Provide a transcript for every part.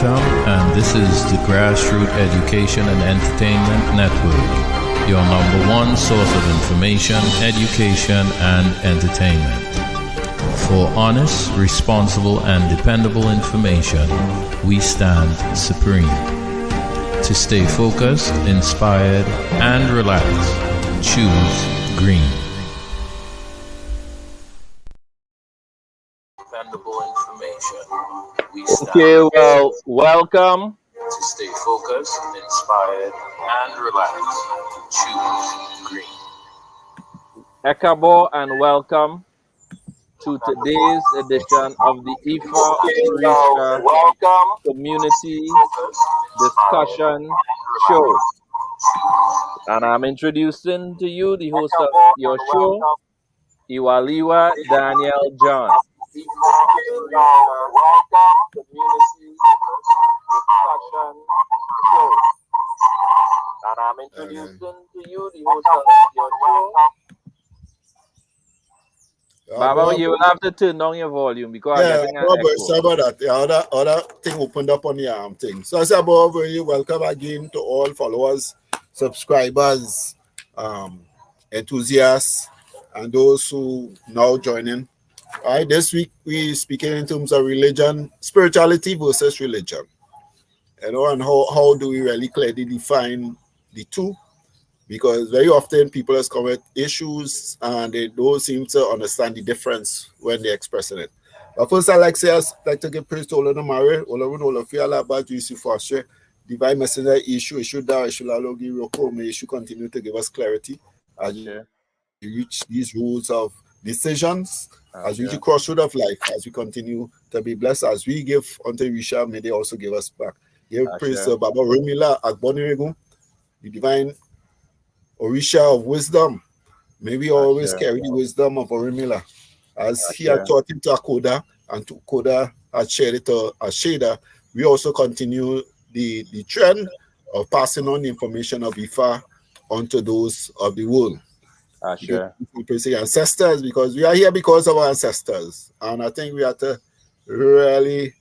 FM, and this is the Grassroots Education and Entertainment Network, your number one source of information, education, and entertainment. For honest, responsible, and dependable information, we stand supreme. To stay focused, inspired, and relaxed, choose green. Dependable information. We stand Okay, well, welcome. To stay focused, inspired, and relaxed, choose green. Ekabo and welcome to today's edition of the Ifa Orisa Community Discussion Show. And I'm introducing to you the host of your show, Iwaliwa Daniel John. Community Discussion Show. And I'm introducing to you the host of your show. Baba, you will have to turn down your volume because I'm getting an echo. Sorry about that. The other thing opened up on the thing. So I say, Bob, really welcome again to all followers, subscribers, enthusiasts, and those who now joining. All right, this week we speaking in terms of religion, spirituality versus religion. You know, and how do we really clearly define the two? Because very often people has come with issues and they don't seem to understand the difference when they're expressing it. But first, I like to give praise to all of the married, all of you, about you for sure. Divine messenger issue may issue continue to give us clarity as you reach these rules of decisions, as we reach the crossroad of life, as we continue to be blessed, as we give unto Risha, may they also give us back. Give praise to Baba Rumila Agboniregu, the divine Orisha of wisdom. May we always carry the wisdom of Orimila. As he had taught it to Akoda, and to Koda had shared it to Asheda, we also continue the trend of passing on the information of Ifa onto those of the world. We praise the ancestors because we are here because of our ancestors. And I think we have to really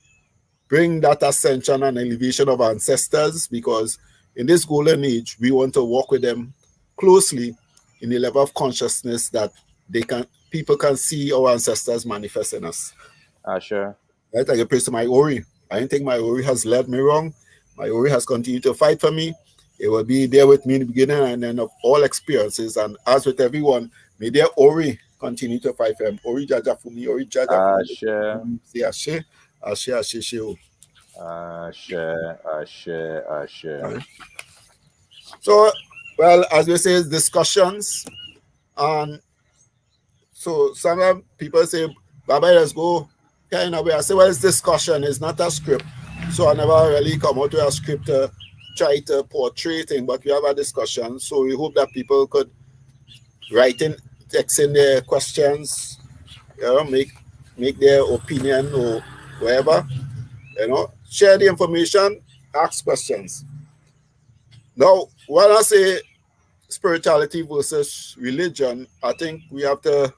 bring that ascension and elevation of our ancestors, because in this golden age, we want to walk with them closely in the level of consciousness that people can see our ancestors manifest in us. Right? I give praise to my Ori. I don't think my Ori has led me wrong. My Ori has continued to fight for me. It will be there with me in the beginning and end of all experiences. And as with everyone, may their Ori continue to fight for him. Ori Jaja for me, Ori Jaja for me. Say Ashe, Ashe, Ashe, Ashe. Ashe. So, well, as we say, discussions. And so some people say, Baba, let's go kind of way. I say, well, it's discussion, it's not a script. So I never really come out with a script to try to portray things, but we have a discussion. So we hope that people could write in, text in their questions, you know, make their opinion or whatever, you know, share the information, ask questions. Now, when I say spirituality versus religion, I think we have to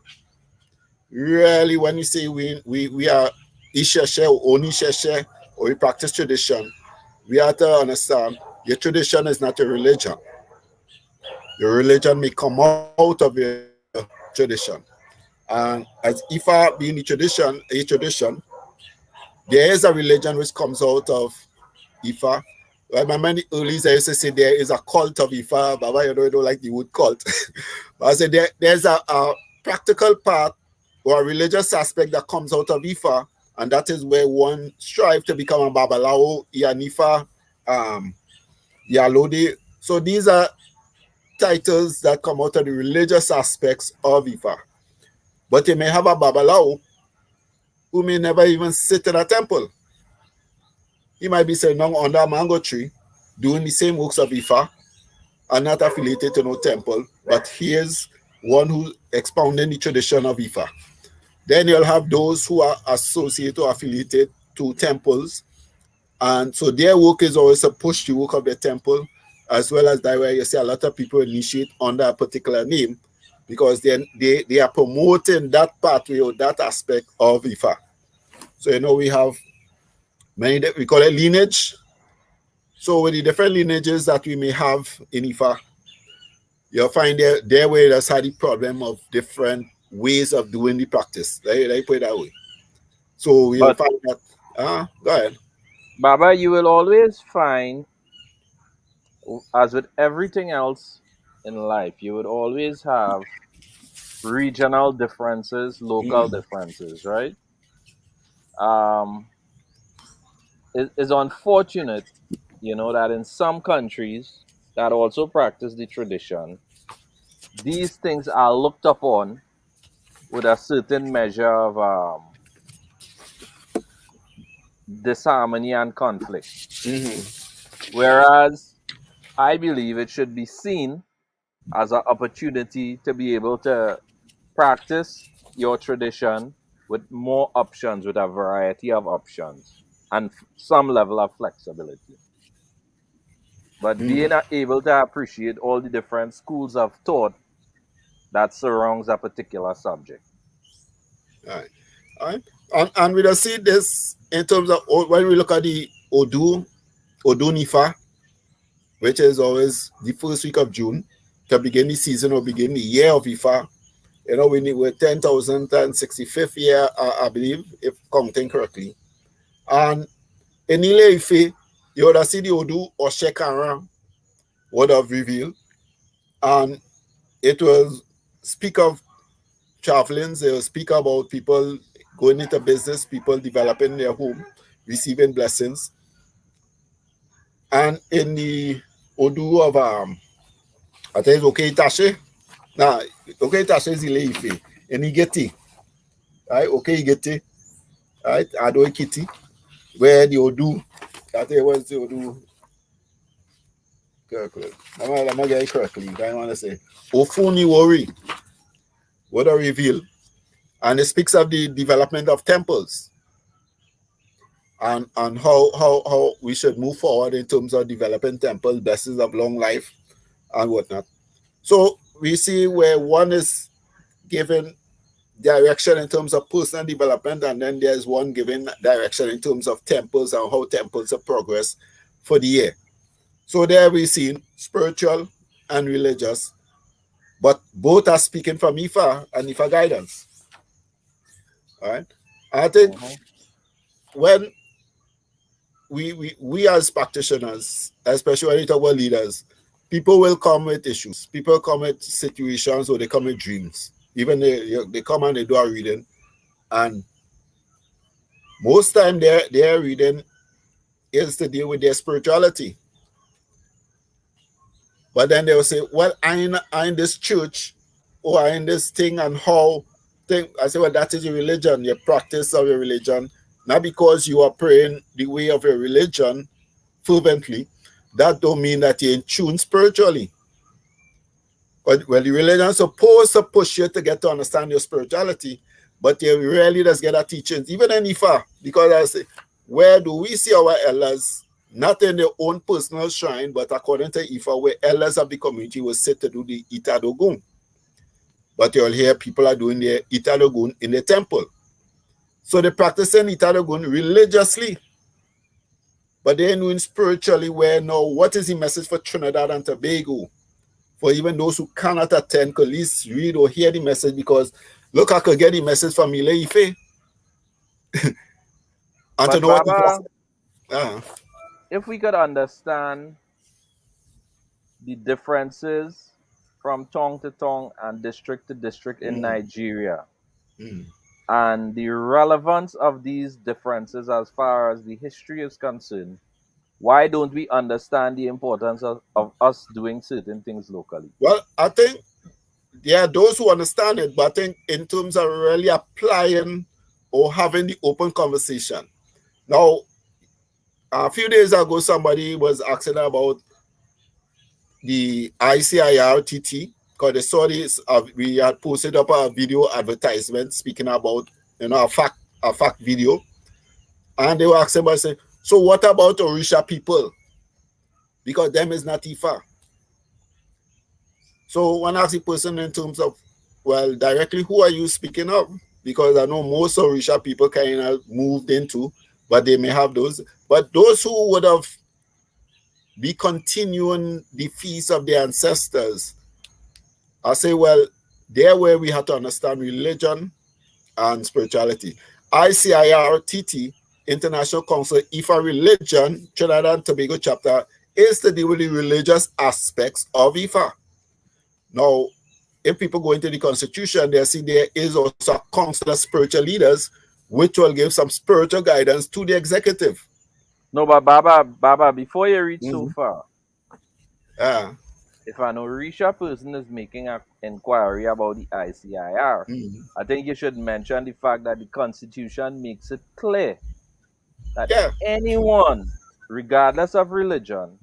really, when you say we are Isheshe or Onisheshe, or we practice tradition, we have to understand your tradition is not a religion. Your religion may come out of your tradition. And as Ifa being a tradition, there is a religion which comes out of Ifa. I remember in the early days I used to say there is a cult of Ifa. Baba, you know, I don't like the word cult. But I said there's a practical part or a religious aspect that comes out of Ifa, and that is where one strives to become a Babalawo, Ianifa, Yalode. So these are titles that come out of the religious aspects of Ifa. But you may have a Babalawo who may never even sit in a temple. He might be sitting under a mango tree, doing the same works of Ifa, and not affiliated to no temple, but he is one who expounding the tradition of Ifa. Then you'll have those who are associated or affiliated to temples, and so their work is always to push the work of the temple, as well as that way you see a lot of people initiate under a particular name, because then they are promoting that pathway or that aspect of Ifa. So you know we have we call it lineage. So with the different lineages that we may have in Ifa, you'll find there where there's had the problem of different ways of doing the practice. Let me put it that way. So you'll But find that, go ahead. Baba, you will always find, as with everything else in life, you would always have regional differences, local differences, right? It's unfortunate, that in some countries that also practice the tradition, these things are looked upon with a certain measure of disharmony and conflict. Whereas I believe it should be seen as an opportunity to be able to practice your tradition with more options, with a variety of options, and some level of flexibility. But being able to appreciate all the different schools of thought that surrounds a particular subject. All right. And we just see this in terms of when we look at the Odu Nifa, which is always the first week of June, to begin the season or begin the year of Ifa. We're 10,065th year, I believe, if counting correctly. And in Ile Ife, you would see the Odu or Shekara would have revealed. And it will speak of travelings, it will speak about people going into business, people developing their home, receiving blessings. And in the Odu of I think it's okay Tashe. Now, okay Tashe is Ile Ife. In Igeti. Right? Okay Igeti. Right? Ado Kitty. Where the Odu. I think it was the Odu. Let me get it correctly. I want to say Ofuni Wori. What I reveal. And it speaks of the development of temples. And how we should move forward in terms of developing temples, blessings of long life and whatnot. So we see where one is given direction in terms of personal development, and then there's one given direction in terms of temples and how temples are progress for the year. So there we see spiritual and religious, but both are speaking from Ifa and Ifa guidance. All right. I think when we as practitioners, especially when we talk about leaders, people will come with issues. People come with situations or they come with dreams. Even they come and they do a reading. And most time their reading is to deal with their spirituality. But then they will say, well, I'm in this church or I'm in this thing and how thing. I say, well, that is your religion, your practice of your religion. Not because you are praying the way of your religion fervently, that don't mean that you're in tune spiritually. But well, the religion is supposed to push you to get to understand your spirituality, but you really just get that teachings, even in Ifa, because I say, where do we see our elders, not in their own personal shrine, but according to Ifa, where elders of the community will sit to do the Itadogun. But you'll hear people are doing their Itadogun in the temple. So they're practicing Itadogun religiously, but they're doing spiritually, where now what is the message for Trinidad and Tobago? For even those who cannot attend, could at least read or hear the message, because look, I could get the message from Ile Ife. And to know Baba, what if we could understand the differences from tongue to tongue and district to district in Nigeria, and the relevance of these differences as far as the history is concerned, why don't we understand the importance of us doing certain things locally? Well, I think there are those who understand it, but I think in terms of really applying or having the open conversation. Now, a few days ago, somebody was asking about the ICIRTT, because they saw this, we had posted up a video advertisement speaking about, a fact video. And they were asking about, saying, so what about Orisha people? Because them is not Ifa. So one asks the person in terms of, well, directly, who are you speaking of? Because I know most Orisha people kind of moved into but they may have those. But those who would have be continuing the feast of their ancestors, I say, well, there where we have to understand religion and spirituality. ICIRTT, International Council Ifa Religion, Trinidad and Tobago chapter, is to deal with the religious aspects of Ifa. Now, if people go into the constitution, they see there is also a council of spiritual leaders, which will give some spiritual guidance to the executive. No, but Baba, before you reach so far, if an Orisha person is making an inquiry about the ICIR, I think you should mention the fact that the Constitution makes it clear that anyone, regardless of religion,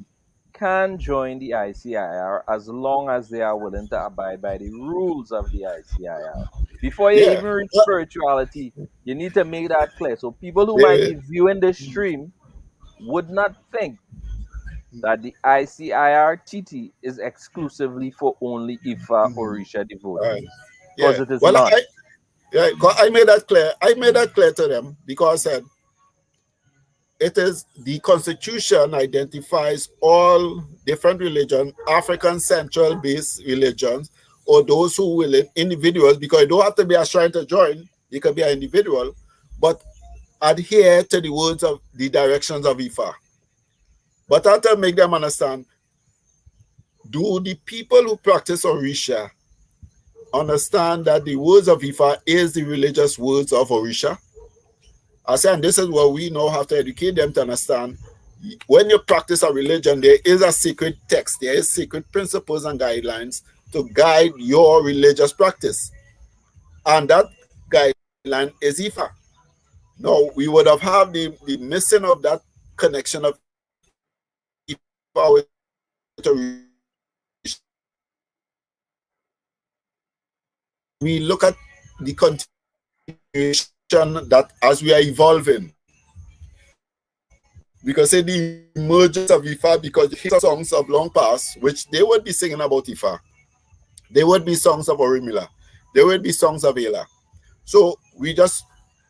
can join the ICIR as long as they are willing to abide by the rules of the ICIR. Before you even reach spirituality, you need to make that clear. So people who might be viewing this stream would not think that the ICIRTT is exclusively for only Ifa Orisha devotees. Because it is not. I made that clear. I made that clear to them because it is the Constitution identifies all different religions, African Central based religions, or those who will individuals, because you don't have to be a shrine to join, you can be an individual, but adhere to the words of the directions of Ifa. But I have to make them understand, do the people who practice Orisha understand that the words of Ifa is the religious words of Orisha? I say, and this is what we now have to educate them to understand. When you practice a religion, there is a secret text, there is secret principles and guidelines to guide your religious practice. And that guideline is Ifa. Now, we would have had the missing of that connection of Ifa with we look at the continuation that as we are evolving, because say the emergence of Ifa, because the songs of long past, which they would be singing about Ifa, there would be songs of Orimila, there would be songs of Ela. So we just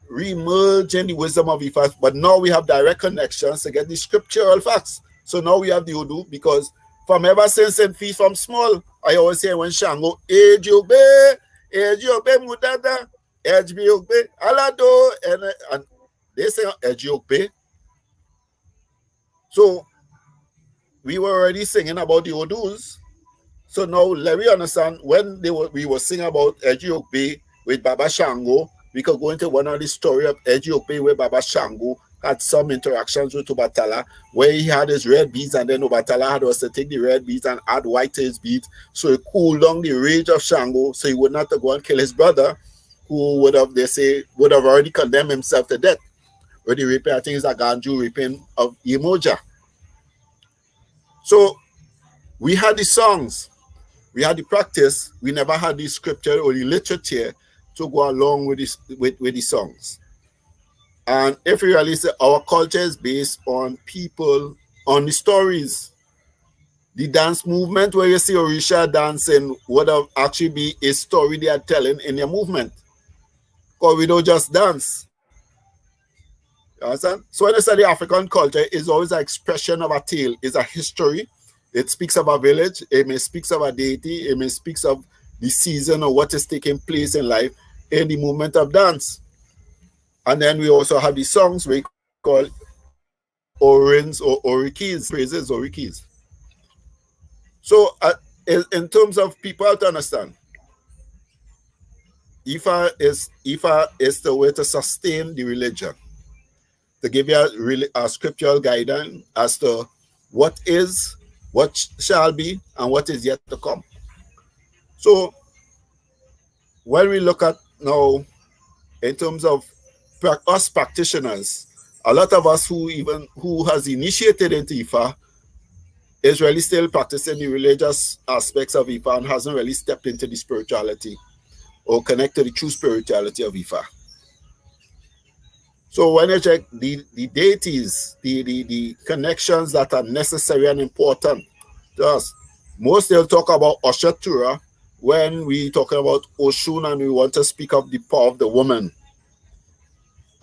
re-emerge in the wisdom of Ifa, but now we have direct connections to get the scriptural facts. So now we have the Odu, because from ever since in feast from small, I always say when Shango, Ejiobe Mudada, Ejiobe, Alado, and they say Ejiobe. So we were already singing about the Odus. So now let me understand, when we were singing about Ejiobe with Baba Shango, we could go into one of the story of Ejiobe where Baba Shango had some interactions with Obatala, where he had his red beads, and then Obatala had us to take the red beads and add white to his beads, so it cooled down the rage of Shango, so he would not go and kill his brother, who would have, they say, would have already condemned himself to death. Where the raping, I think it's a Ganju raping of Yemoja. So we had the songs, we had the practice, we never had the scripture or the literature to go along with this with the songs. And if we really say our culture is based on people, on the stories, the dance movement where you see Orisha dancing would have actually be a story they are telling in their movement. Because we don't just dance. You understand? So when I say the African culture is always an expression of a tale, it's a history. It speaks of a village, it may speak of a deity, it may speak of the season or what is taking place in life in the movement of dance. And then we also have the songs we call orins or orikis, praises orikis. So in terms of people to understand, Ifa is the way to sustain the religion, to give you a scriptural guidance as to what is, what shall be, and what is yet to come. So when we look at now in terms of us practitioners, a lot of us who has initiated into Ifa is really still practicing the religious aspects of Ifa and hasn't really stepped into the spirituality or connect to the true spirituality of Ifa. So when you check the deities, the connections that are necessary and important to us, most they'll talk about Oshatura when we talk about Oshun and we want to speak of the power of the woman.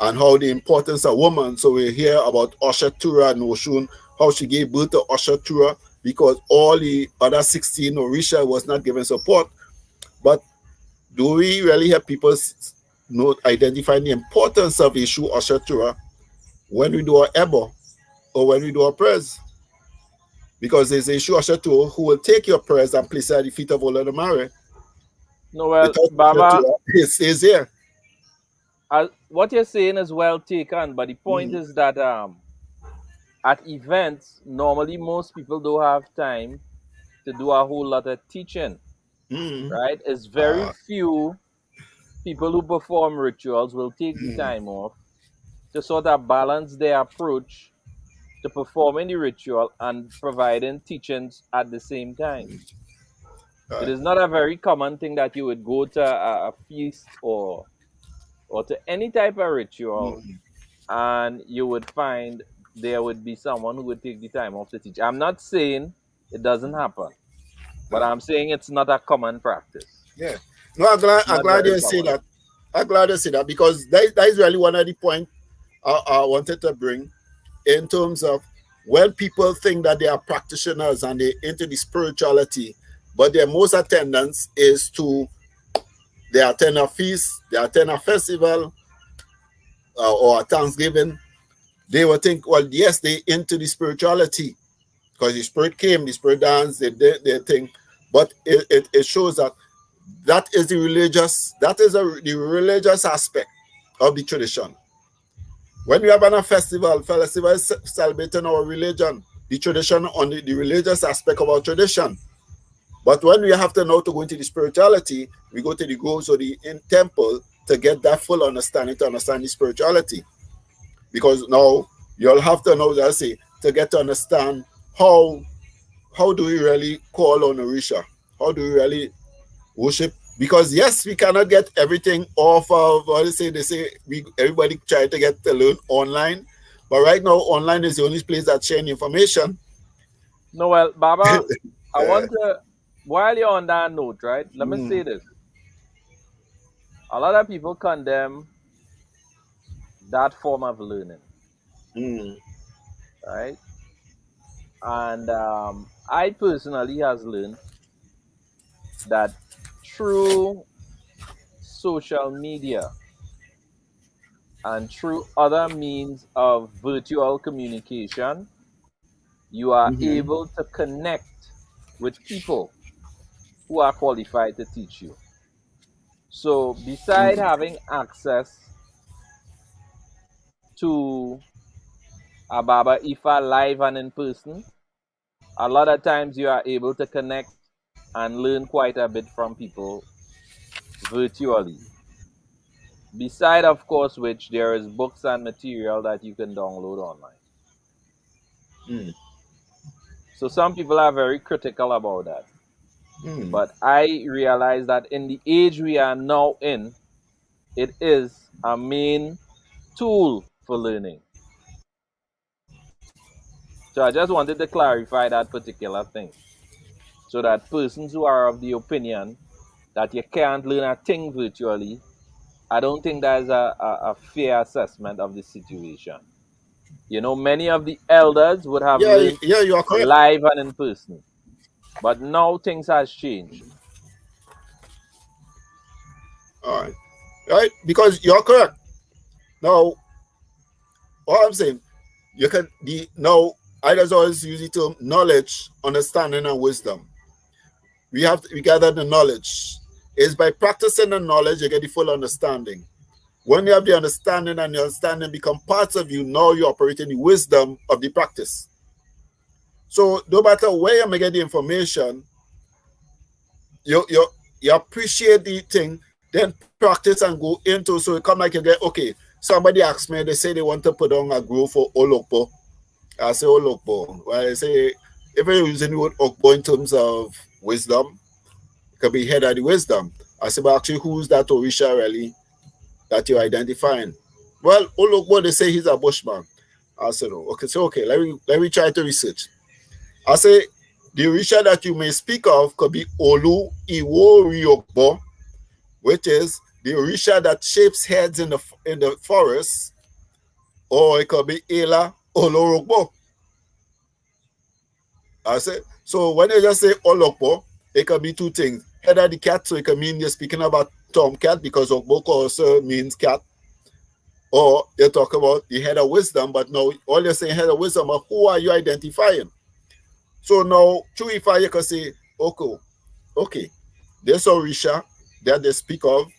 and how the importance of woman. So we hear about Oshatura Noshun, how she gave birth to Oshatura, because all the other 16 Orisha was not given support. But do we really have people identifying the importance of issue Oshatura when we do our Ebo or when we do our prayers? Because there's a issue Oshatura who will take your prayers and place it at the feet of Olodumare. No, well, Without Baba, Oshatura, it stays there. what you're saying is well taken, but the point is that at events, normally most people don't have time to do a whole lot of teaching, right? It's very few people who perform rituals will take the time off to sort of balance their approach to performing the ritual and providing teachings at the same time. It is not a very common thing that you would go to a feast or to any type of ritual and you would find there would be someone who would take the time off to teach. I'm not saying it doesn't happen, but I'm saying it's not a common practice. Yeah. No, I'm glad you say that. I'm glad you say that, because that is really one of the points I wanted to bring in terms of when people think that they are practitioners and they're into the spirituality, but their most attendance is to they attend a feast, they attend a festival or a Thanksgiving. They will think, well, yes, they into the spirituality because the spirit came, the spirit dance, they did their thing, but it shows that is the religious, the religious aspect of the tradition. When we have a festival is celebrating our religion, the tradition on the religious aspect of our tradition. But when we have to know to go into the spirituality, we go to the groves or the temple to get that full understanding, to understand the spirituality. Because now you'll have to know, let's say, to get to understand how do we really call on Orisha? How do we really worship? Because yes, we cannot get everything off of what they say everybody try to get to learn online, but right now online is the only place that's sharing information. No, well, Baba, I want to, while you're on that note, right? Let me say this: a lot of people condemn that form of learning, right? And I personally has learned that through social media and through other means of virtual communication, you are able to connect with people who are qualified to teach you. So, beside having access to a Baba Ifa live and in person, a lot of times you are able to connect and learn quite a bit from people virtually. Beside, of course, which there is books and material that you can download online. So some people are very critical about that. But I realize that in the age we are now in, it is a main tool for learning. So I just wanted to clarify that particular thing, so that persons who are of the opinion that you can't learn a thing virtually, I don't think that is a fair assessment of the situation. You know, many of the elders would have learned You are correct. live and in person. But now things has changed. All right, because you're correct. Now, what I'm saying, you can now I just always use the term knowledge, understanding, and wisdom. We gather the knowledge. It's by practicing the knowledge you get the full understanding. When you have the understanding and the understanding become parts of you, now you operate in the wisdom of the practice. So no matter where you may get the information, you appreciate the thing, then practice and go into. So it come like you get, okay, somebody asked me, they say they want to put on a grove for Olokpo. I say Olokpo. Well, I say, if you're using the word Okpo in terms of wisdom, it could be head of the wisdom. I say, but actually, who's that Orisha really that you're identifying? Well, Olokpo, they say he's a bushman. I said, oh, okay, so okay, let me try to research. I say, the Orisha that you may speak of could be Olu Iwo Ryokbo, which is the Orisha that shapes heads in the forest, or it could be Ela Olorogbo. I say, so when you just say Olokbo, it can be two things. Head of the cat, so it can mean you're speaking about tomcat because Ogboko also means cat. Or you talk about the head of wisdom, but now all you're saying head of wisdom, but who are you identifying? So now, through Ifa, you can say, okay, this Orisha that they speak of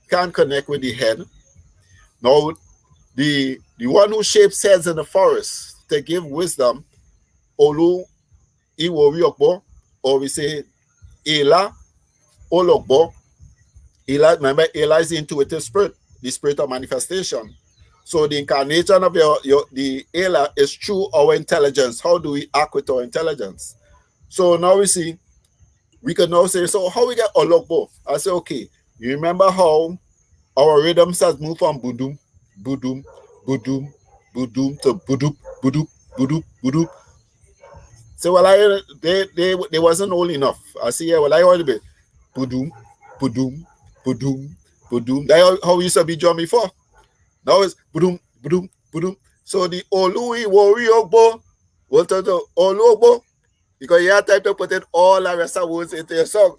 can connect with the head. Now, the one who shapes heads in the forest to give wisdom, Olu Iwori Okbo, or we say Ela Olokbo. Ela, remember, Ela is the intuitive spirit, the spirit of manifestation. So the incarnation of the Ela is through our intelligence. How do we act with our intelligence? So now we see, we can now say, so how we get Olokbo? I say, okay, you remember how our rhythms has moved from budum, budum, budum, budum to budup, budup, budup, budup. So well, they wasn't old enough. I see, yeah, well, I already be budum, budum, budum, budum. That's how we used to be drum before. Now it's budum, budum, budum. So the Olui Woriogbo, what to do? Ologbo, because you have time to put in all the rest of words into your song.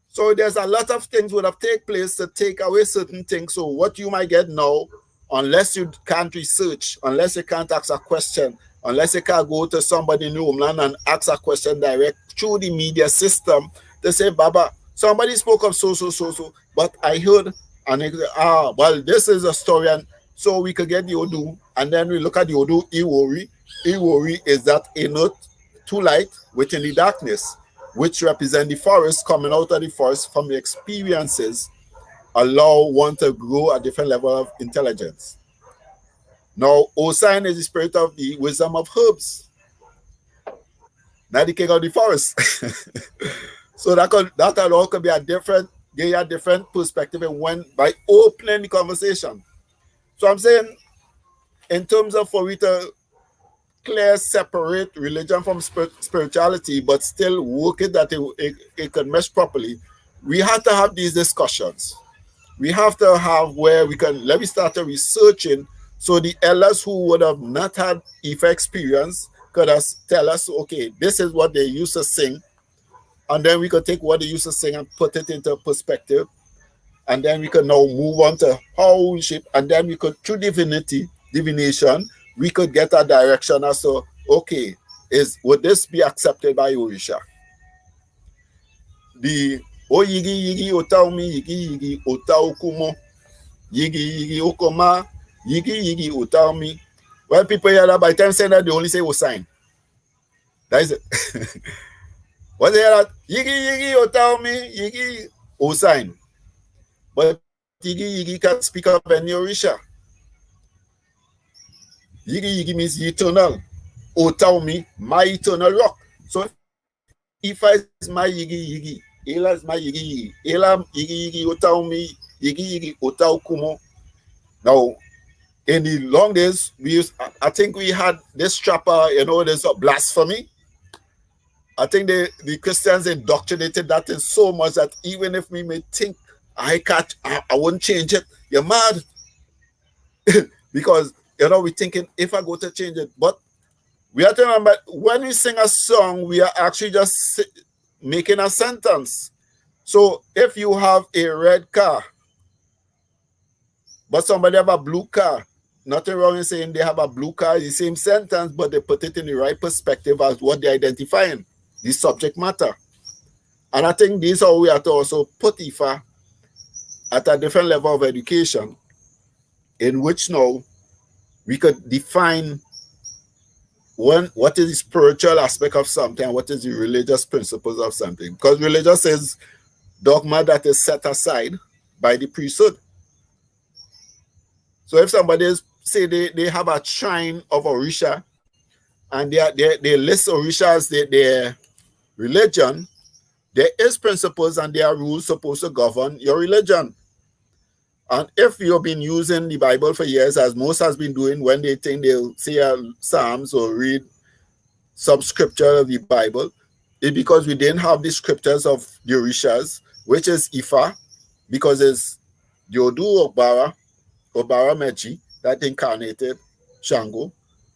So there's a lot of things would have take place to take away certain things. So what you might get now, unless you can't research, unless you can't ask a question, unless you can't go to somebody in the homeland and ask a question direct through the media system, they say, Baba, somebody spoke of so, but I heard, and they say, well, this is a story, and so we could get the Odu, and then we look at the Odu, Iwori. Iwori is that inert two light within the darkness, which represent the forest coming out of the forest from the experiences, allow one to grow a different level of intelligence. Now, Osan is the spirit of the wisdom of herbs, not the king of the forest. So that all could be a different perspective and when by opening the conversation. So I'm saying, in terms of for we to clear, separate religion from spirituality, but still work it that it can mesh properly, we have to have these discussions. We have to have where we can, let me start researching, so the elders who would have not had Ifa experience could tell us, okay, this is what they used to sing, and then we could take what they used to sing and put it into perspective, and then we can now move on to how we shape, and then we could, through divination, we could get a direction as to, okay, would this be accepted by Orisha? The yigi otaumi, yigi otaukumo, yigi okoma, yigi otaumi. When people hear that, by the time saying that, they only say Osign. That is it. When they hear that, yigi otaumi, yigi Osign. But yigi can't speak up any Orisha. Yigi means eternal. Otaumi, my eternal rock. So Ifa is my yigi, Ela is my yigi, Ela yigi Otaumi, yigi Otaukumo. Now, in the long days, I think we had this trapper, there's a blasphemy. I think the Christians indoctrinated that in so much that even if we may think I wouldn't change it, you're mad. Because we're thinking if I go to change it, but we have to remember when we sing a song, we are actually just making a sentence. So if you have a red car, but somebody have a blue car, nothing wrong in saying they have a blue car, the same sentence, but they put it in the right perspective as what they're identifying, the subject matter. And I think this is how we have to also put Ifa at a different level of education, in which now we could define what is the spiritual aspect of something and what is the religious principles of something. Because religious is dogma that is set aside by the priesthood. So if somebody say they have a shrine of Orisha and they list Orisha as their religion, there is principles and there are rules supposed to govern your religion. And if you've been using the Bible for years, as most has been doing, when they think they'll say Psalms or read some scripture of the Bible, it's because we didn't have the scriptures of the Orishas, which is Ifa, because it's Yodu Obara Meji that incarnated Shango,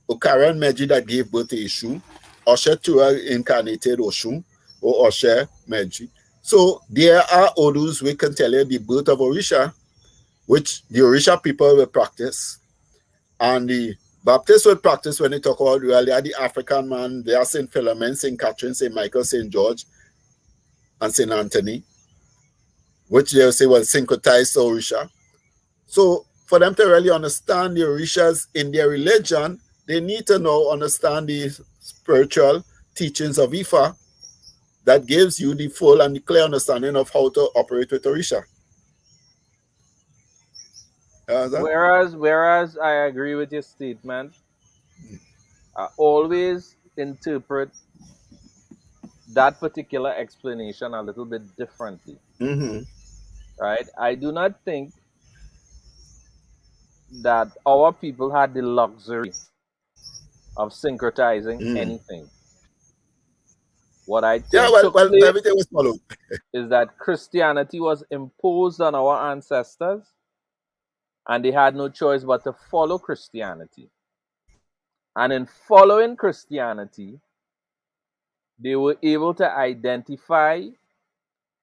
Okaran Meji that gave birth to Ishu, Oshe Tura incarnated Oshun or Oshe Meji. So there are Odus we can tell you the birth of Orisha, which the Orisha people will practice, and the Baptists will practice when they talk about really the African man. They are St. Philomene, St. Catherine, St. Michael, St. George, and St. Anthony, which they'll say was syncretized to Orisha. So for them to really understand the Orishas in their religion, they need to now understand the spiritual teachings of Ifa that gives you the full and the clear understanding of how to operate with Orisha. Whereas I agree with your statement, I always interpret that particular explanation a little bit differently. Mm-hmm. Right? I do not think that our people had the luxury of syncretizing anything. What I think took place everything was followed. is that Christianity was imposed on our ancestors, and they had no choice but to follow Christianity. And in following Christianity, they were able to identify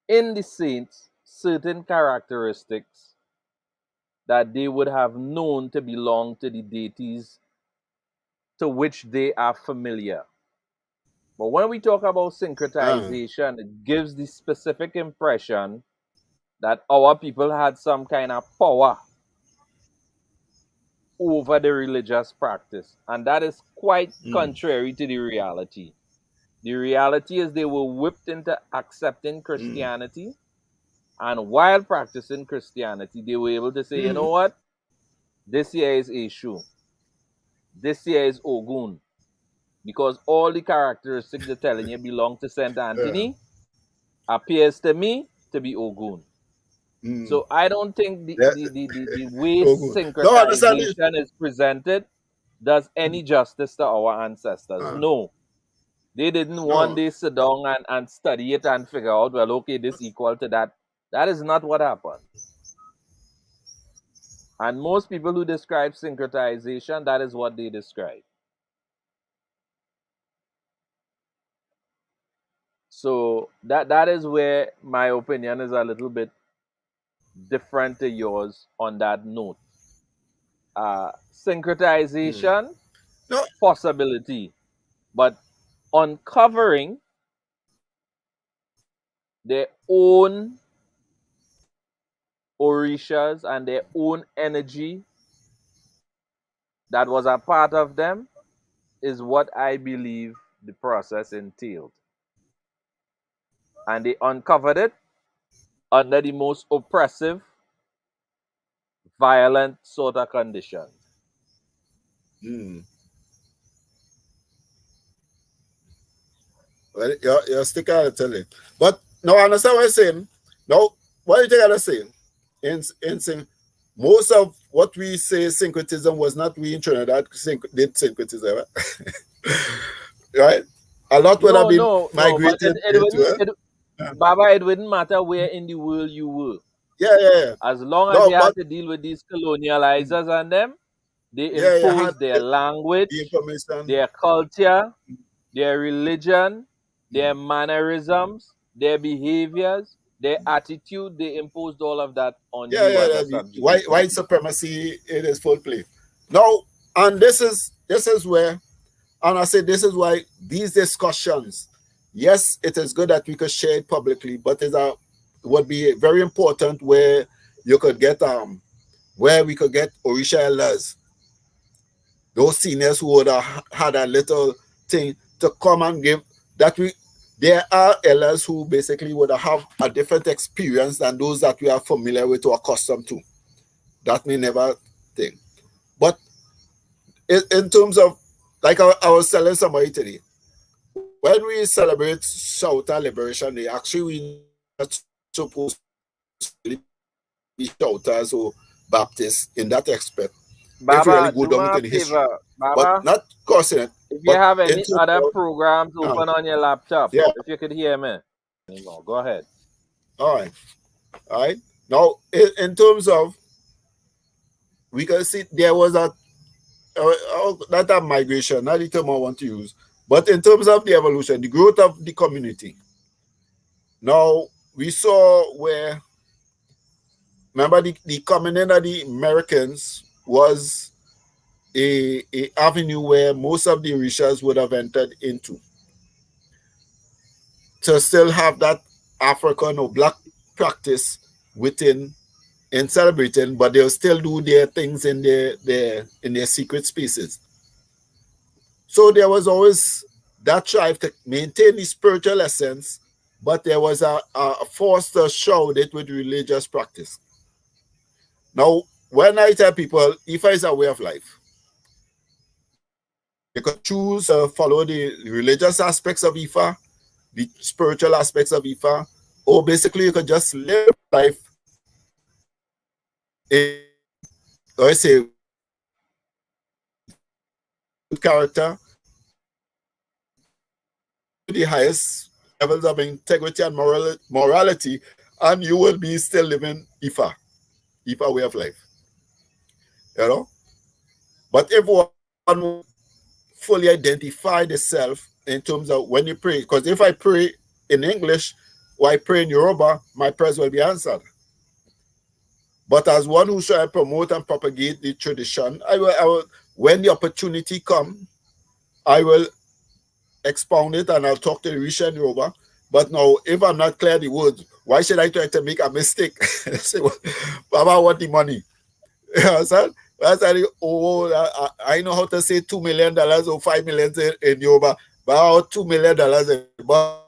in the saints certain characteristics that they would have known to belong to the deities to which they are familiar. But when we talk about syncretization, it gives the specific impression that our people had some kind of power over the religious practice. And that is quite contrary to the reality. The reality is they were whipped into accepting Christianity. And while practicing Christianity, they were able to say, you know what? This here is Eshu. This here is Ogun. Because all the characteristics they're telling you belong to Saint Anthony appears to me to be Ogun. So I don't think the way syncretization is presented does any justice to our ancestors. No. They didn't one day sit down and study it and figure out, well, okay, this equal to that. That is not what happened. And most people who describe syncretization, that is what they describe. So that is where my opinion is a little bit different to yours on that note. Syncretization, possibility, but uncovering their own orishas and their own energy that was a part of them is what I believe the process entailed. And they uncovered it under the most oppressive, violent sort of conditions. Well, you're sticking out of telling. But no, I understand what you're saying. No, what do you think I'm saying? In saying most of what we say syncretism was not we in Trinidad did syncretism, right? A lot would have been migrated into it. Baba, it wouldn't matter where in the world you were. Yeah. As long as you had to deal with these colonializers and them, they imposed their language, their culture, their religion, their mannerisms, their behaviors, their attitude. They imposed all of that on you as a subject. White supremacy in its full play. Now, and this is where, and I say this is why these discussions, yes, it is good that we could share it publicly, but it would be very important where you could get where we could get Orisha elders, those seniors who would have had a little thing to come and give that there are elders who basically would have a different experience than those that we are familiar with or accustomed to. That may never think. But in terms of, like I was telling somebody today, when we celebrate Shouta Liberation Day, actually we not supposed to be Shouters or Baptists in that aspect. Baba, if you really go down into the history. Baba, but not causing it. If you have any other programs open on your laptop, if you could hear me. Go ahead. All right. Now, in terms of, we can see there was not a migration, not the term I want to use, but in terms of the evolution, the growth of the community. Now, we saw where, remember, the coming in of the Americans was a avenue where most of the Orishas would have entered into to still have that African or black practice within and celebrating, but they'll still do their things in their secret spaces. So there was always that drive to maintain the spiritual essence, but there was a force to shroud it with religious practice. Now, when I tell people Ifa is a way of life, you can choose to follow the religious aspects of Ifa, the spiritual aspects of Ifa, or basically you could just live life in, or I say, character, the highest levels of integrity and morality, and you will be still living Ifa way of life. You know? But if one fully identify the self in terms of when you pray, because if I pray in English or I pray in Yoruba, my prayers will be answered. But as one who shall promote and propagate the tradition, I will when the opportunity comes, I will expound it and I'll talk to the Risha and Yoruba. But now, if I'm not clear the words, why should I try to make a mistake? Say, well, Baba, I want the money. You know what I'm saying? I know how to say $2 million or $5 million in Yoruba, but about $2 million. But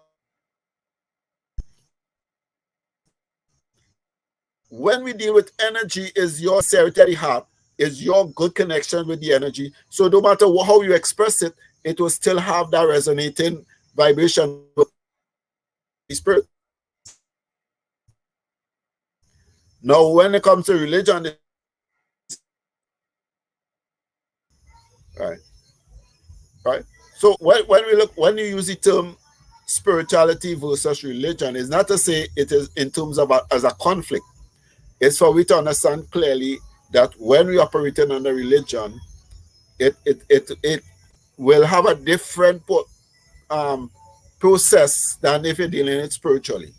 when we deal with energy, is your sincerity at the heart, is your good connection with the energy. So no matter how you express it, it will still have that resonating vibration with the spirit. Now, when it comes to religion, right. So when you use the term spirituality versus religion, it's not to say it is in terms of as a conflict. It's for we to understand clearly that when we operate under religion, it will have a different process than if you're dealing it spiritually.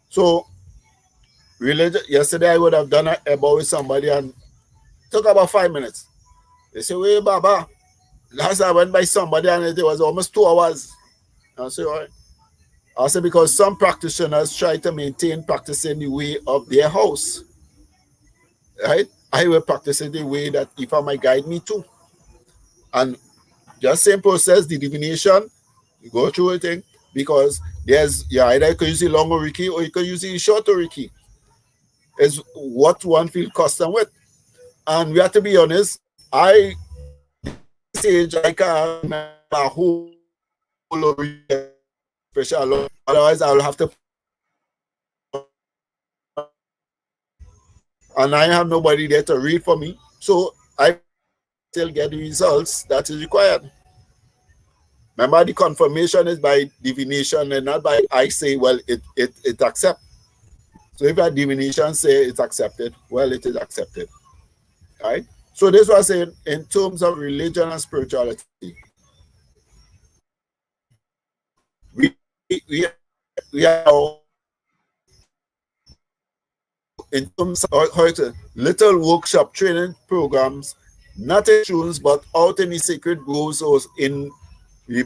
So religion, yesterday I would have done a about with somebody and took about 5 minutes. They say, "Wait, Baba." Last I went by somebody and it was almost 2 hours. I say, all right. I say, because some practitioners try to maintain practicing the way of their house. Right? I will practice it the way that Ifa might guide me to. And just same process, the divination, you go through a thing, because either you can use the long oriki or you can use the short oriki. Is what one feel custom with. And we have to be honest, I stage I can't remember a whole oriki special. Otherwise I will have to, and I have nobody there to read for me. So I still get the results that is required. Remember, the confirmation is by divination and not by I say, well, it accept. So if a divination say it's accepted, well, it is accepted. Right? So this was saying in terms of religion and spirituality. We are in terms of little workshop training programs, not in students, but out in the sacred groves or in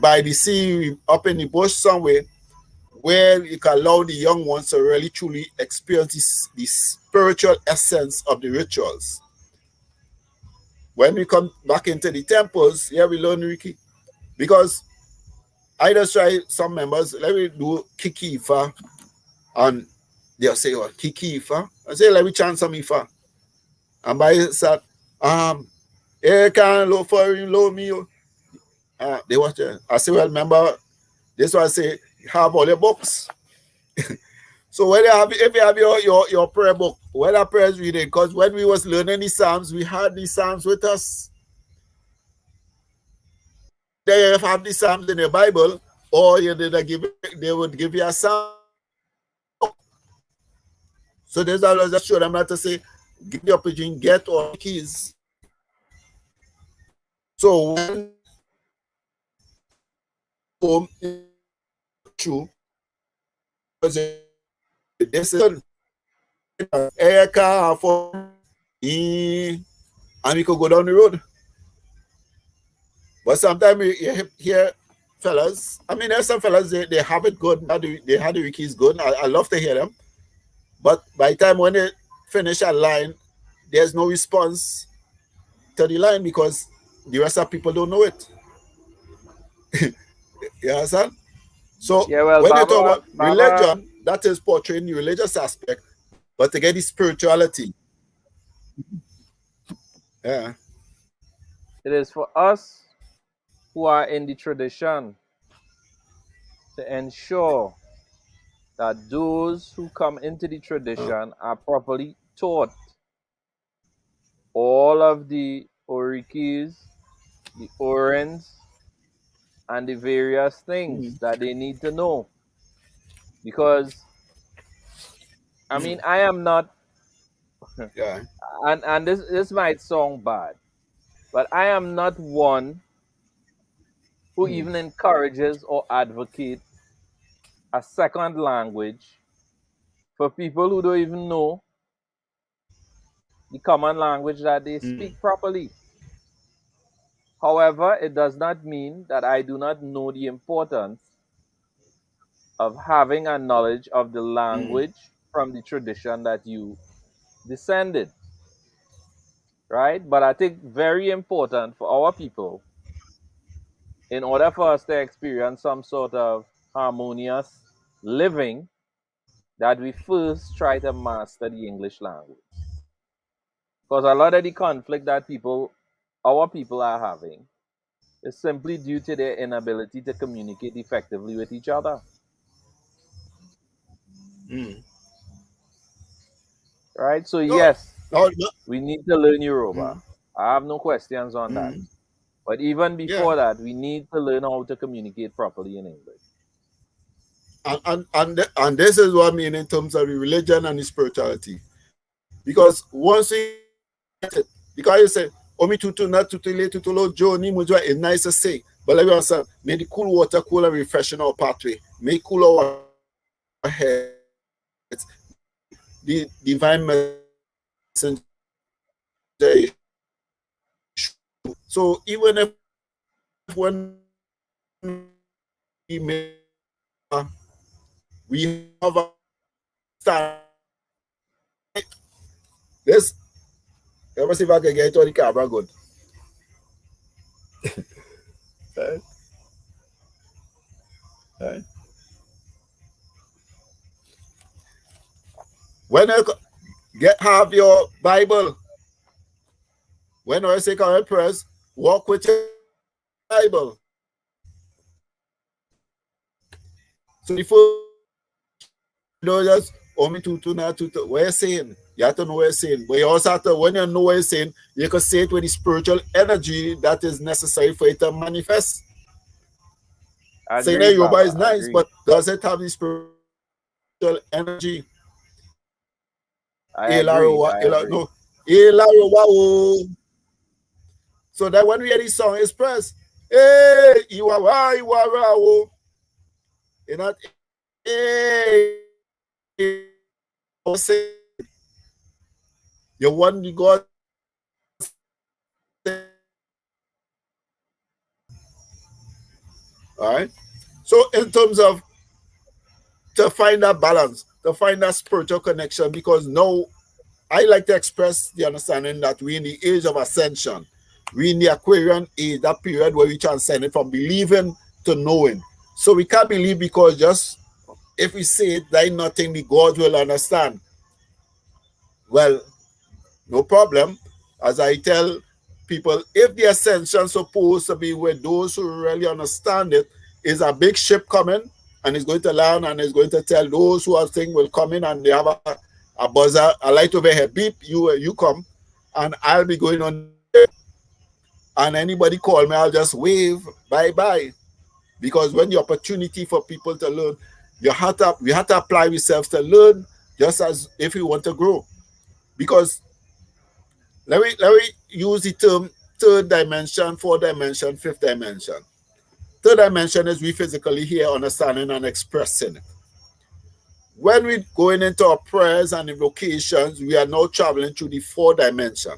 by the sea, up in the bush somewhere, where you can allow the young ones to really truly experience the spiritual essence of the rituals. When we come back into the temples, here we learn Riki. Because I just try some members, let me do Kiki Ifa, and they'll say, oh, Kiki Ifa. I say, let me chant some Ifa. And by that, hey, can low for you, low me. They watch it. I say, well, remember, this one I say, have all your books. So when if you have your prayer book, when our prayers reading, because when we was learning the Psalms, we had the Psalms with us. They have the Psalms in the Bible, or they would give you a Psalm. So there's always just show them how to say, get the opportunity, get all the keys. So when home true, because this is air car for and we could go down the road. But sometimes you hear fellas, I mean, there's some fellas, they have it good, they have the keys good. I love to hear them. But by the time when they finish a line, there's no response to the line because the rest of people don't know it. You understand? So Yeah, well, when you talk about Baba, religion, that is portraying the religious aspect, but to get the spirituality. Yeah. it is for us who are in the tradition to ensure that those who come into the tradition are properly taught all of the orikis, the orens, and the various things that they need to know. Because, I mean, I am not, Yeah. and this might sound bad, but I am not one who even encourages or advocates a second language for people who don't even know the common language that they speak properly. However, it does not mean that I do not know the importance of having a knowledge of the language from the tradition that you descended, right? But I think very important for our people, in order for us to experience some sort of harmonious living, that we first try to master the English language. Because a lot of the conflict that our people are having is simply due to their inability to communicate effectively with each other. Right? So No, yes, no, we need to learn Yoruba. I have no questions on that. But even yeah. before that, we need to learn how to communicate properly in English. And this is what I mean in terms of the religion and the spirituality. Because once you get it, because you say, Omi tutu na tutule tutulo Johnny Mujwa is nice to say. But like I said, may the cool water cool and refreshing our pathway. May cool our heads. The divine messenger. So even if when we have a stand this, let me see if I can get it on the camera good. Right. Right. When you have your Bible, when I say current prayers, walk with your Bible. So before you just only to what you're saying, you have to know what you're saying. But you also have to, when you know what you're saying, you can say it with the spiritual energy that is necessary for it to manifest. Saying that Yoruba is nice, but does it have the spiritual energy? I agree. No. So that when we hear this song express, hey, you are not hey, you want the God. All right. So in terms of to find that balance, to find that spiritual connection, because now I like to express the understanding that we're in the age of ascension. We're in the Aquarian age, that period where we transcend from believing to knowing. So we can't believe because just if we say it, there ain't nothing the God will understand. Well, no problem. As I tell people, if the ascension supposed to be where those who really understand it, is a big ship coming and it's going to land and it's going to tell those who are saying will come in and they have a buzzer, a light over here, beep, you come, and I'll be going on, and anybody call me, I'll just wave, bye-bye. Because when the opportunity for people to learn, we have to apply ourselves to learn just as if we want to grow. Because let me use the term third dimension, fourth dimension, fifth dimension. Third dimension is we physically hear, understanding, and expressing. When we're going into our prayers and invocations, we are now traveling through the fourth dimension.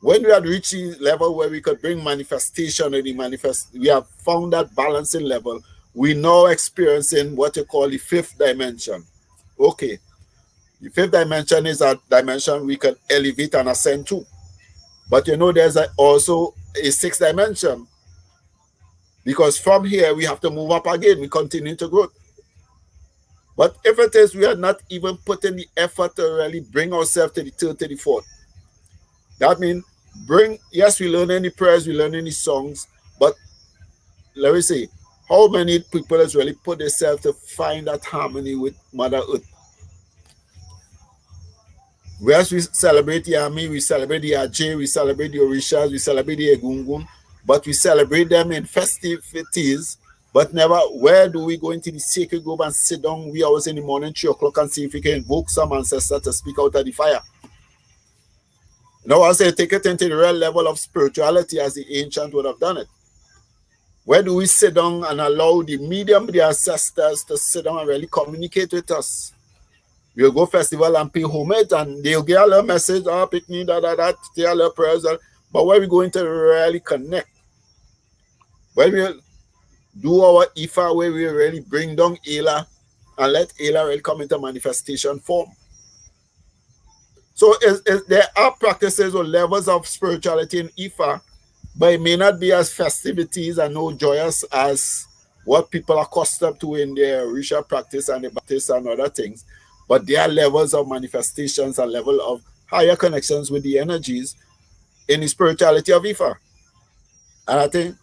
When we had reached the level where we could bring manifestation in the manifest, we have found that balancing level. We now experiencing what you call the fifth dimension. Okay, the fifth dimension is a dimension we can elevate and ascend to. But you know, there's also a sixth dimension, because from here we have to move up again. We continue to grow. But if it is we are not even putting the effort to really bring ourselves to the third, to the fourth, that means yes, we learn any prayers, we learn any songs, but let me say, how many people has really put themselves to find that harmony with Mother Earth? Whereas we celebrate the Ami, we celebrate the Ajay, we celebrate the Orishas, we celebrate the Egungun, but we celebrate them in festivities, but never, where do we go into the sacred grove and sit down 3 hours in the morning, 3 o'clock, and see if we can invoke some ancestor to speak out of the fire? Now, I say take it into the real level of spirituality as the ancient would have done it. Where do we sit down and allow the medium, the ancestors, to sit down and really communicate with us? We'll go festival and pay homage, and they'll get a little message, pick me, say a little prayers. But where we going to really connect? Where we do our Ifa, where we really bring down Ela and let Ela really come into manifestation form. So there are practices or levels of spirituality in Ifa, but it may not be as festivities and no joyous as what people are accustomed to in their Orisha practice and the Baptist and other things. But there are levels of manifestations and level of higher connections with the energies in the spirituality of Ifa. And I think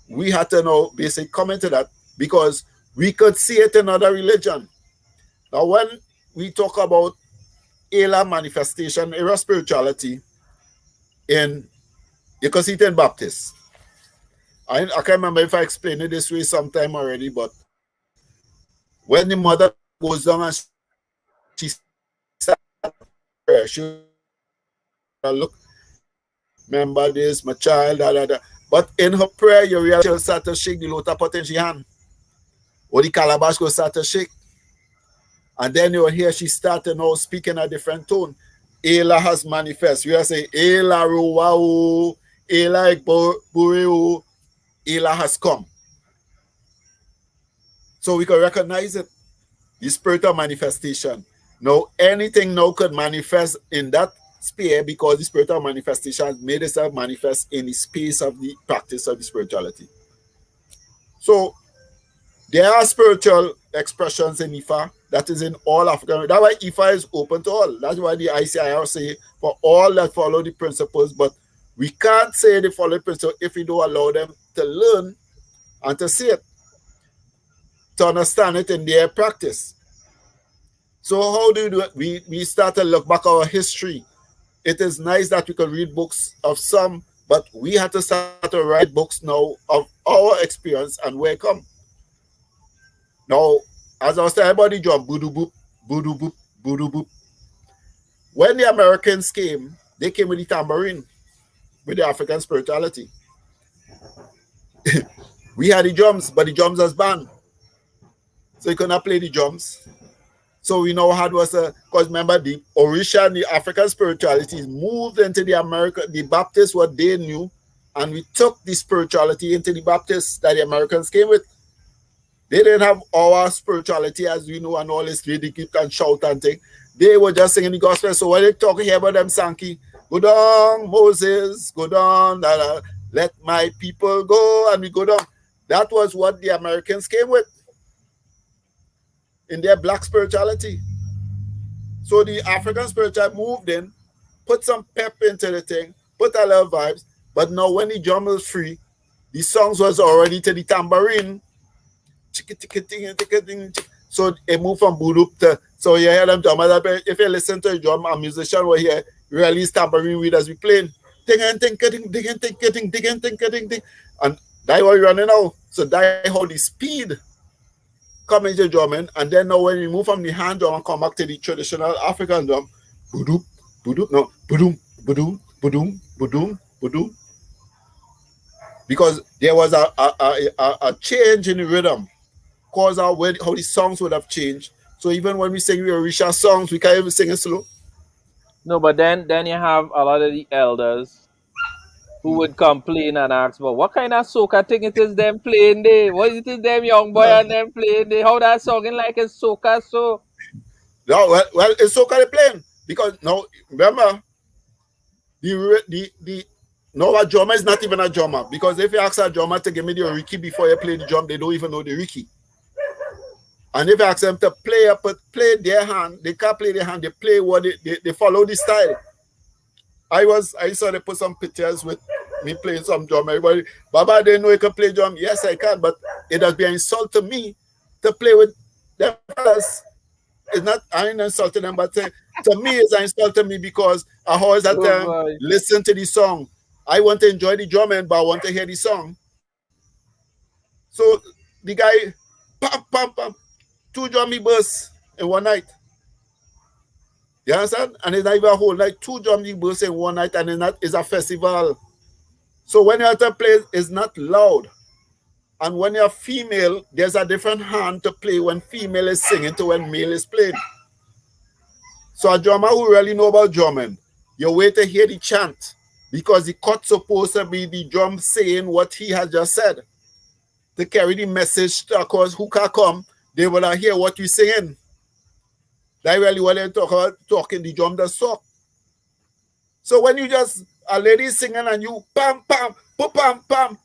we had to now basically come into that because we could see it in other religion. Now, when we talk about Ela manifestation, era spirituality, you can see it in Baptist. I can't remember if I explained it this way sometime already, but when the mother goes down and she look, remember this, my child, But in her prayer, you realize she'll start to shake the lotus pot in her hand. Or the calabash will start to shake. And then you'll hear she started now speaking a different tone. Ela has manifest. We are saying, Ela ruwao, Ela ikbureu, Ela has come. So we can recognize it. The spirit of manifestation. Now, anything now could manifest in that sphere because the spirit of manifestation has made itself manifest in the space of the practice of the spirituality. So, there are spiritual expressions in Ifa that is in all African. That's why Ifa is open to all. That's why the ICIR say for all that follow the principles, but we can't say they follow the principles if we don't allow them to learn and to see it, to understand it in their practice. So how do we do it? We start to look back at our history. It is nice that we can read books of some, but we have to start to write books now of our experience and where it come. Now, as I was telling about the drum, boodoo boop, boodoo boop, boodoo boop. When the Americans came, they came with the tambourine, with the African spirituality. We had the drums, but the drums was banned. So you could not play the drums. So we now had because remember the Orisha and the African spiritualities moved into the Baptists, what they knew, and we took the spirituality into the Baptists that the Americans came with. They didn't have our spirituality as we know and all this, they keep and shout and thing. They were just singing the gospel. So when they talk here about them Sankey, go down, Moses, go down, let my people go, and we go down. That was what the Americans came with in their black spirituality. So the African spirituality moved in, put some pep into the thing, put a little vibes, but now when the drum was free, the songs was already to the tambourine. So it moved from boodoo to, so you hear them drum. If you listen to a drum, a musician will hear release tambourine with as we playing. And that's what we're running now. So that's how the speed come into drumming, and then now when we move from the hand drum and come back to the traditional African drum, boodoo, boodoo, no, boodoo, boodoo, boodoo, boodoo, boodoo. Because there was a change in the rhythm, cause how the songs would have changed. So even when we sing the Orisha songs, we can't even sing it slow. No, but then you have a lot of the elders who would complain and ask, "But what kind of soca thing it is them playing there? What is it them young boy and them playing there? How that songing like it's soca so?" No, well, it's soca they playing because now remember the no, a drummer is not even a drummer, because if you ask a drummer to give me the Oriki before you play the drum, they don't even know the Oriki. And if you ask them to play their hand, they can't play their hand, they play what they follow the style. I saw they put some pictures with me playing some drum. Everybody, Baba didn't know you can play drum. Yes, I can, but it has been an insult to me to play with them fellas. It's not, I ain't insulting them, but to me, it's an insult to me because I always had to listen to the song. I want to enjoy the drumming, but I want to hear the song. So the guy, pam, pam, pam, 2 drummy bursts in one night. You understand? And it's not even a whole night, 2 drummy bursts in one night, and it's a festival. So when you're at a place, it's not loud. And when you're female, there's a different hand to play when female is singing to when male is playing. So a drummer who really know about drumming, you wait to hear the chant, because the cut supposed to be the drum saying what he has just said. To carry the message, because who can come, they will hear what you're singing. That's really what they're talking, the drum does talk. So when you just, a lady singing and you pam, pam, pam, pam.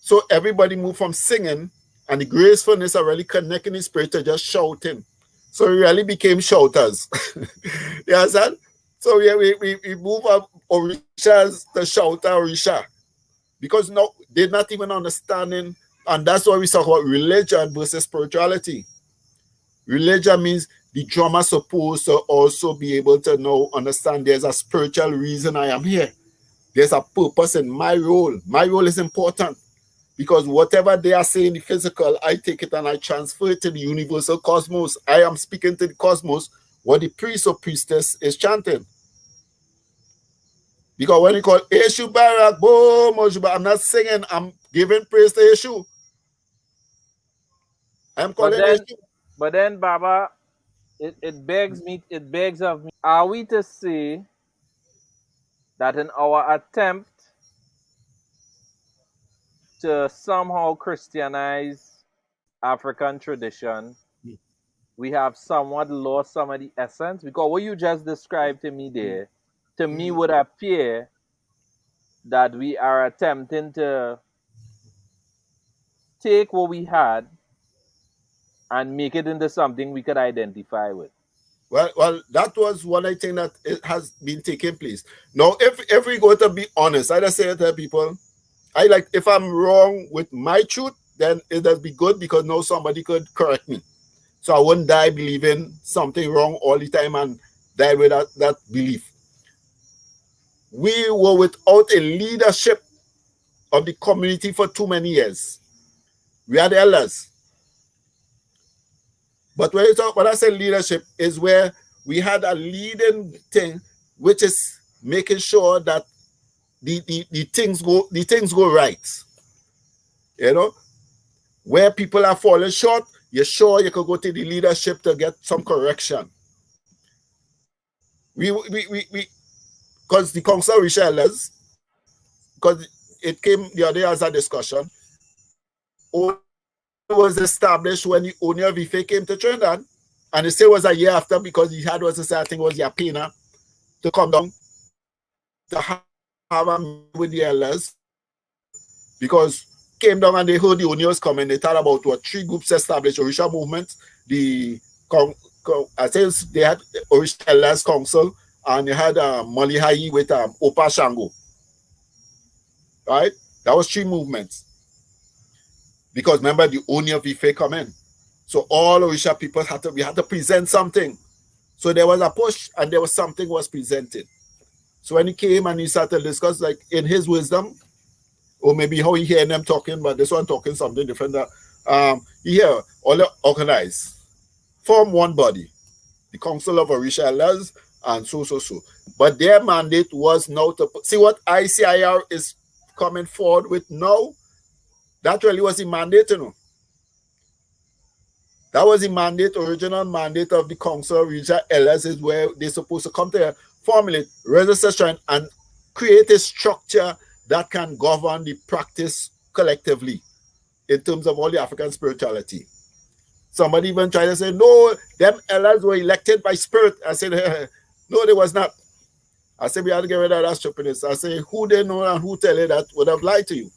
So everybody moved from singing and the gracefulness of really connecting the spirit to just shouting. So we really became shouters. You understand? So yeah, we move up Orishas to shouter Orisha. Because now they're not even understanding, and that's why we talk about religion versus spirituality. Religion means the drummer supposed to also be able to know, understand there's a spiritual reason I am here. There's a purpose in my role. My role is important. Because whatever they are saying in the physical, I take it and I transfer it to the universal cosmos. I am speaking to the cosmos what the priest or priestess is chanting. Because when you call Eshu Barak, boom, I'm not singing, I'm giving praise to Eshu. I'm calling Eshu. But then, Baba, it begs of me, are we to say that in our attempt to somehow Christianize African tradition, we have somewhat lost some of the essence? Because what you just described to me there, to me would appear that we are attempting to take what we had and make it into something we could identify with. Well, that was one I think that it has been taking place. Now, if we go to be honest, I just say to people, if I'm wrong with my truth, then it does be good, because now somebody could correct me. So I wouldn't die believing something wrong all the time and die with that belief. We were without a leadership of the community for too many years. We had elders. But when I say leadership, is where we had a leading thing, which is making sure that the things go right. You know, where people are falling short, you're sure you could go to the leadership to get some correction. We because the council of elders, because it came the other day as a discussion, was established when the owner of Ife came to Trinidad, and it still was a year after, because he had was I think was Yapina to come down to have a meeting with the elders, because came down and they heard the owner was coming. They thought about what 3 groups established Orisha movement. I think they had Orisha Elders Council, and they had Molihai with Opa Shango. Right? That was 3 movements. Because remember, the owner of Ife come in. So all Orisha people we had to present something. So there was a push and there was something was presented. So when he came and he started to discuss, like in his wisdom, or maybe how he hearing them talking, but this one talking something different. Here, all organize, form one body, the Council of Orisha Elders, and so. But their mandate was now to see what ICIR is coming forward with now. That really was the mandate, you know. That was the mandate, original mandate of the Council of Orisha Elders, is where they're supposed to come to formulate, register, and create a structure that can govern the practice collectively in terms of all the African spirituality. Somebody even tried to say, no, them elders were elected by spirit. I said, no, they was not. I said, we had to get rid of that stupidness. I say, who they know and who tell you that would have lied to you?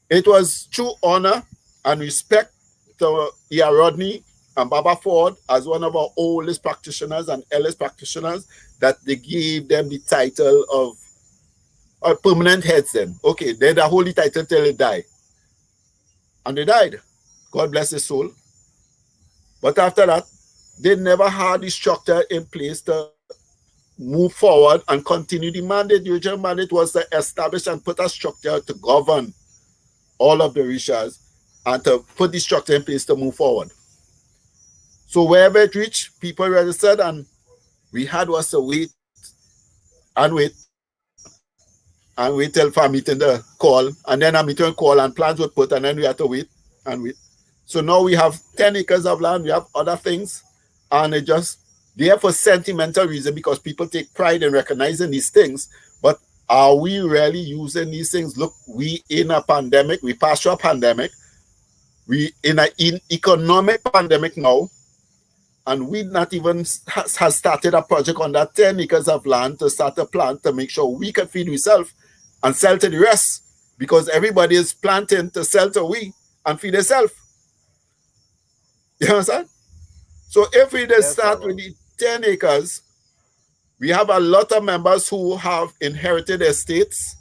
It was true honor and respect to E.R. Rodney and Baba Ford as one of our oldest practitioners and eldest practitioners that they gave them the title of permanent heads then. Okay, they had a holy title till they die. And they died. God bless his soul. But after that, they never had the structure in place to move forward and continue the mandate. The original mandate was to establish and put a structure to govern all of the Orishas and to put the structure in place to move forward. So wherever it reached, people registered, and we had was to wait till for a meeting to call, and then a meeting call and plans were put, and then we had to wait. So now we have 10 acres of land, we have other things, and it just there for sentimental reason because people take pride in recognizing these things. But are we really using these things? Look, we in a pandemic, we passed through a pandemic, we in an economic pandemic now, and we not even has started a project on that 10 acres of land to start a plant to make sure we can feed ourselves and sell to the rest, because everybody is planting to sell to we and feed themselves. You understand? So if we just start with the 10 acres, we have a lot of members who have inherited estates.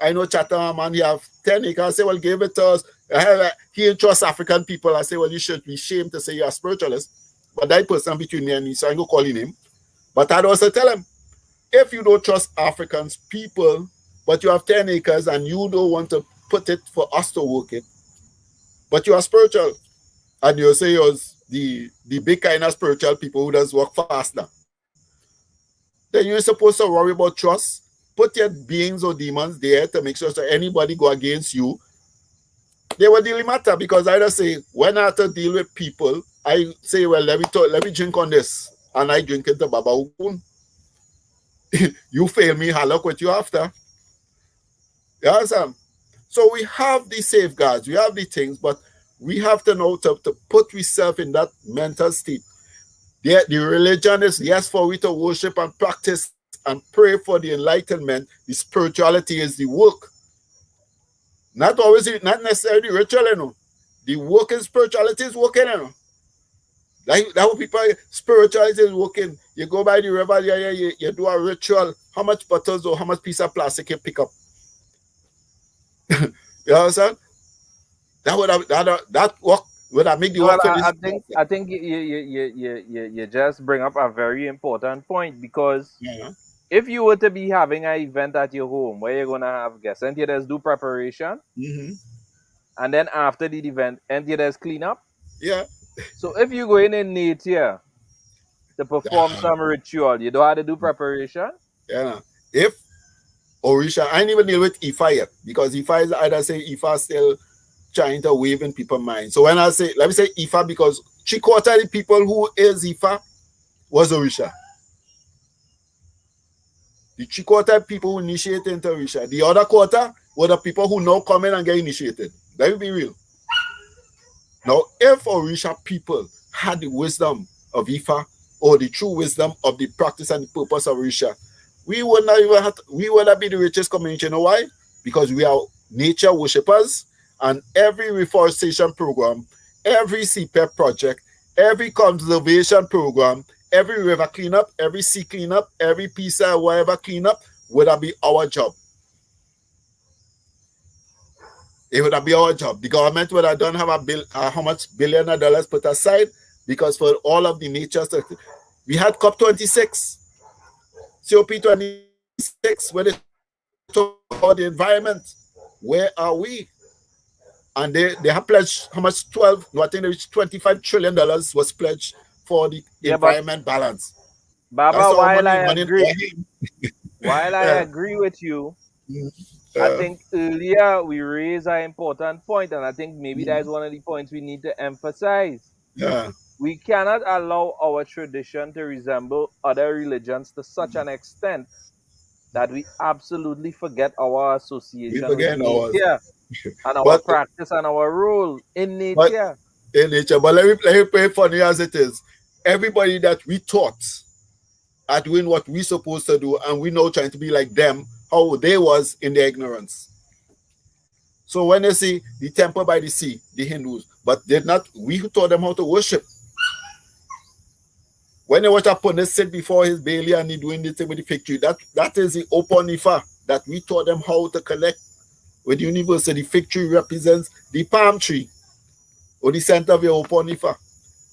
I know Chatham and he have 10 acres. I say, well, give it to us. He trusts African people. I say, well, you should be ashamed to say you're a spiritualist. But that person between me and me, so I go call him. But I'd also tell him, if you don't trust Africans, people, but you have 10 acres and you don't want to put it for us to work it, but you are spiritual, and you say you're the big kind of spiritual people who does work faster, then you're supposed to worry about trust. Put your beings or demons there to make sure that anybody go against you, they will deal matter. Because I just say, when I have to deal with people, I say, well, let me drink on this, and I drink it to Baba Ukun. You fail me, I'll look what you after. You understand? So we have the safeguards, we have the things, but we have to know to put ourselves in that mental state. The religion is, yes, for we to worship and practice and pray for the enlightenment. The spirituality is the work. Not necessarily ritual, you know. The work in spirituality is working, you know. Like that what people, spirituality is working. You go by the river, you do a ritual. How much bottles or how much piece of plastic you pick up? You understand? That work would have make the work Well, finish. I think you just bring up a very important point, because if you were to be having an event at your home where you're gonna have guests, and you just do preparation, and then after the event, and you just clean up. Yeah. So if you go in nature to perform some ritual, you don't have to do preparation. Yeah. If Orisha, I ain't even deal with Ifa yet, because Ifa is either say Ifa still trying to wave in people's minds. So when I say, let me say Ifa, because 3/4 of the people who is Ifa was Orisha. The 3/4 people who initiated into Orisha. The other quarter were the people who now come in and get initiated. Let me be real. Now, if Orisha people had the wisdom of Ifa, or the true wisdom of the practice and the purpose of Orisha, we would not even we would not be the richest community. You know why? Because we are nature worshippers, and every reforestation program, every CPEP project, every conservation program, every river cleanup, every sea cleanup, every piece of whatever cleanup would have be our job. It would have been our job. The government would have done have how much billion of dollars put aside, because for all of the nature stuff, we had COP26, COP26, where they talk about the environment. Where are we? and they have pledged how much? 12, no, I think they reached $25 trillion was pledged for the Yeah, but environment balance. That's Baba, our money in our hand. while I Yeah. agree with you, Mm, I uh, think earlier we raised an important point, and I think maybe that mm, is one of the points we need to emphasize. yeah. We cannot allow our tradition to resemble other religions to such an extent that we absolutely forget our We association with forget ours. nature and our But practice and our role in but nature. in nature, but let me put it funny as it is. Everybody that we taught are doing what we supposed to do, and we now trying to be like them, how they was in their ignorance. So when they see the temple by the sea, the Hindus, but they're not, we who taught them how to worship. When they watch a pundit sit before his Bailey and he doing the thing with the fig tree, that is the open Ifa that we taught them how to collect with the university. The fig tree represents the palm tree or the center of your open Ifa.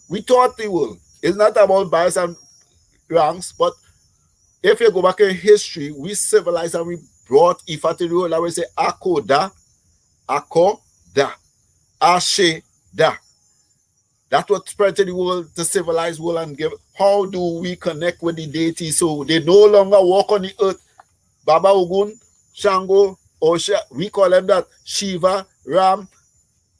We taught the world. It's not about bias and ranks, but if you go back in history, we civilized and we brought Ifa to the world. I would say Akoda, Akoda, Ashe, Da. That's what spread to the world, the civilized world, and give. How do we connect with the deities so they no longer walk on the earth? Baba Ogun, Shango, Osha, we call them that. Shiva, Ram,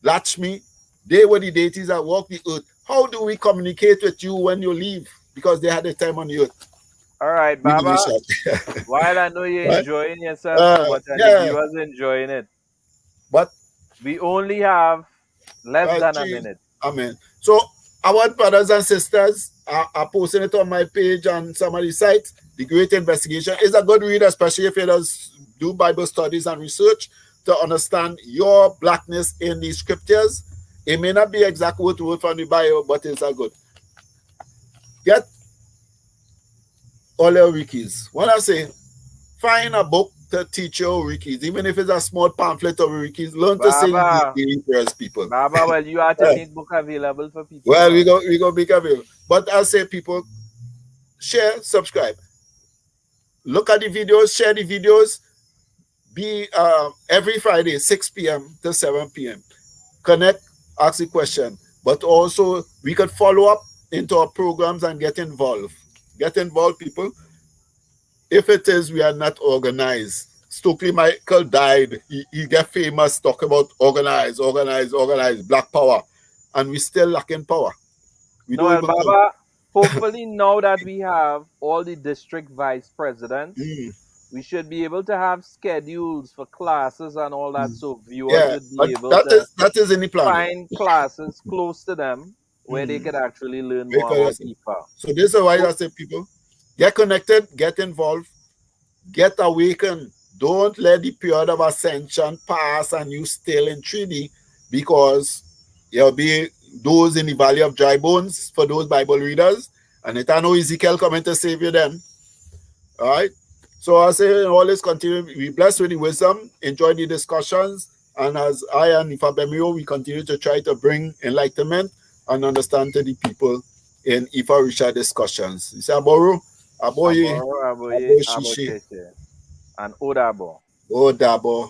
Lakshmi, they were the deities that walk the earth. How do we communicate with you when you leave? Because they had a time on the earth. All right, We give you Baba. shot. While I know you're Right? enjoying yourself too much and the Yeah, viewers enjoying it, but we only have less than a geez, minute. amen. So our brothers and sisters are posting it on my page and some of the sites. The Great Investigation is a good read, especially if you just do Bible studies and research to understand your blackness in the scriptures. It may not be exact word to word from the Bible, but it's a good. Get all your wikis. When I say find a book to teach your wikis, even if it's a small pamphlet of wikis, learn to sing Baba, the prayers, people. Baba, well, you have to make book available for people Well, now. we go make available. But I'll say, people, share, subscribe, look at the videos, share the videos. Be every Friday 6 p.m. to 7 p.m. Connect, ask the question, but also we could follow up into our programs and get involved. Get involved, people. If it is we are not organized, Stokely Michael died. He got famous talk about organize, black power, and we still lacking power. We No, don't well, even know. Baba, hopefully now that we have all the district vice presidents, we should be able to have schedules for classes and all that, so viewers Yeah, would but be able to that is in the plan. find classes close to them where they could actually learn more about Because IFA. so this is why So, I say, people, get connected, get involved, get awakened. Don't let the period of ascension pass and you still in 3D, because there'll be those in the valley of dry bones for those Bible readers, and it I know Ezekiel coming to save you then. All right. So I say always continue, be blessed with the wisdom, enjoy the discussions, and as I and Ifa Bemio, we continue to try to bring enlightenment and understand to the people in Ifa Orisa discussions. You say Aboru, Aboye, Aboro, Aboye, Abo Shishi, Abocheche, and Odabo. Odabo.